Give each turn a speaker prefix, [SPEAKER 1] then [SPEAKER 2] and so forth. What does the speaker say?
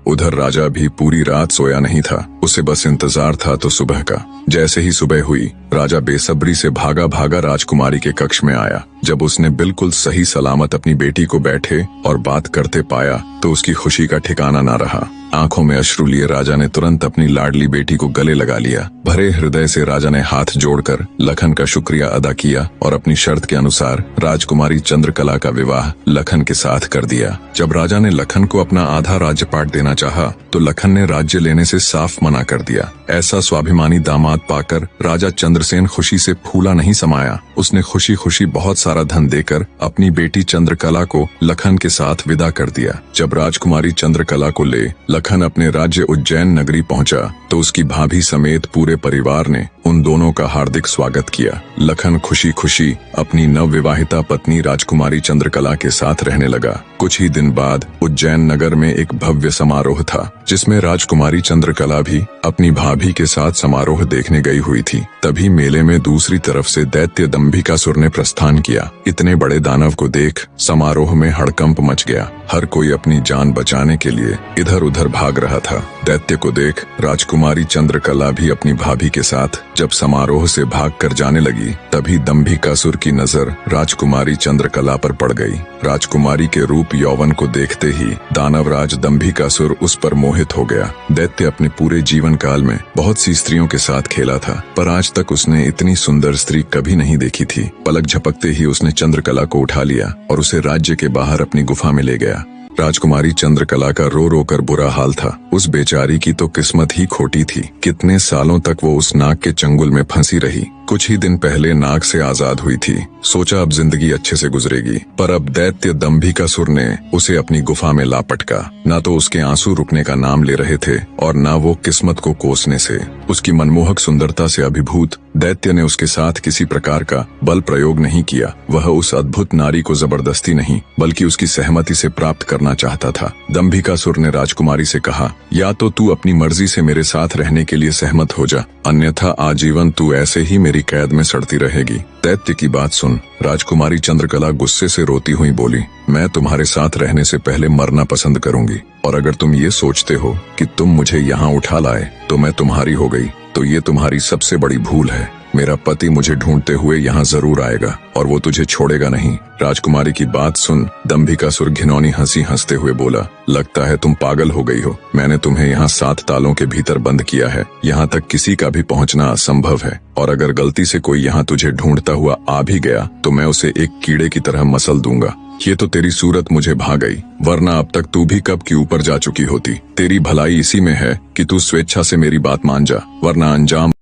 [SPEAKER 1] उधर राजा भी पूरी रात सोया नहीं था। उसे बस इंतजार था तो सुबह का। जैसे ही सुबह हुई, राजा बेसब्री से भागा भागा राजकुमारी के कक्ष में आया। जब उसने बिल्कुल सही सलामत अपनी बेटी को बैठे और बात करते पाया तो उसकी खुशी का ठिकाना न रहा। आंखों में अश्रु लिए राजा ने तुरंत अपनी लाडली बेटी को गले लगा लिया। भरे हृदय से राजा ने हाथ जोड़कर लखन का शुक्रिया अदा किया और अपनी शर्त के अनुसार राजकुमारी चंद्रकला का विवाह लखन के साथ कर दिया। जब राजा ने लखन को अपना आधा राज्यपाट देना चाहा तो लखन ने राज्य लेने से साफ मना कर दिया। ऐसा स्वाभिमानी दामाद पाकर राजा चंद्रसेन खुशी से फूला नहीं समाया। उसने खुशी खुशी बहुत सारा धन देकर अपनी बेटी चंद्रकला को लखन के साथ विदा कर दिया। जब राजकुमारी चंद्रकला को ले लखन अपने राज्य उज्जैन नगरी पहुंचा तो उसकी भाभी समेत पूरे परिवार ने उन दोनों का हार्दिक स्वागत किया। लखन खुशी खुशी अपनी नवविवाहिता पत्नी राजकुमारी चंद्रकला के साथ रहने लगा। कुछ ही दिन बाद उज्जैन नगर में एक भव्य समारोह था जिसमें राजकुमारी चंद्रकला भी अपनी भाभी के साथ समारोह देखने गई हुई थी। तभी मेले में दूसरी तरफ से दैत्य दंभिकासुर ने प्रस्थान किया। इतने बड़े दानव को देख समारोह में हड़कंप मच गया। हर कोई अपनी जान बचाने के लिए इधर उधर भाग रहा था। दैत्य को देख राजकुमारी चंद्रकला भी अपनी भाभी के साथ जब समारोह से भागकर जाने लगी तभी दंभिकासुर की नजर राजकुमारी चंद्रकला पर पड़ गई। राजकुमारी के रूप यौवन को देखते ही दानवराज दंभिकासुर उस पर मोहित हो गया। दैत्य अपने पूरे जीवन काल में बहुत सी स्त्रियों के साथ खेला था पर आज तक उसने इतनी सुंदर स्त्री कभी नहीं देखी थी। पलक झपकते ही उसने चंद्रकला को उठा लिया और उसे राज्य के बाहर अपनी गुफा में ले गया। राजकुमारी चंद्रकला का रो रो कर बुरा हाल था। उस बेचारी की तो किस्मत ही खोटी थी। कितने सालों तक वो उस नाग के चंगुल में फंसी रही। कुछ ही दिन पहले नाग से आजाद हुई थी। सोचा अब जिंदगी अच्छे से गुजरेगी, पर अब दैत्य दंभिकासुर ने उसे अपनी गुफा में ला पटका। न तो उसके आंसू रुकने का नाम ले रहे थे और न वो किस्मत को कोसने से। उसकी मनमोहक सुंदरता से अभिभूत दैत्य ने उसके साथ किसी प्रकार का बल प्रयोग नहीं किया। वह उस अद्भुत नारी को जबरदस्ती नहीं बल्कि उसकी सहमति से प्राप्त करना चाहता था। दंभिकासुर ने राजकुमारी से कहा, या तो तू अपनी मर्जी से मेरे साथ रहने के लिए सहमत हो जा, अन्यथा आजीवन तू ऐसे ही मेरी कैद में सड़ती रहेगी। दैत्य की बात सुन राजकुमारी चंद्रकला गुस्से से रोती हुई बोली, मैं तुम्हारे साथ रहने से पहले मरना पसंद करूंगी और अगर तुम ये सोचते हो कि तुम मुझे यहाँ उठा लाए तो मैं तुम्हारी हो गई तो ये तुम्हारी सबसे बड़ी भूल है। मेरा पति मुझे ढूंढते हुए यहाँ जरूर आएगा और वो तुझे छोड़ेगा नहीं। राजकुमारी की बात सुन दंभिकासुर घिनौनी हंसी हंसते हुए बोला, लगता है तुम पागल हो गई हो। मैंने तुम्हें यहाँ 7 तालों के भीतर बंद किया है। यहाँ तक किसी का भी पहुँचना असंभव है और अगर गलती से कोई यहाँ तुझे ढूंढता हुआ आ भी गया तो मैं उसे एक कीड़े की तरह मसल दूंगा। ये तो तेरी सूरत मुझे भा गई, वरना अब तक तू भी कब की ऊपर जा चुकी होती। तेरी भलाई इसी में है कि तू स्वेच्छा से मेरी बात मान जा, वरना अंजाम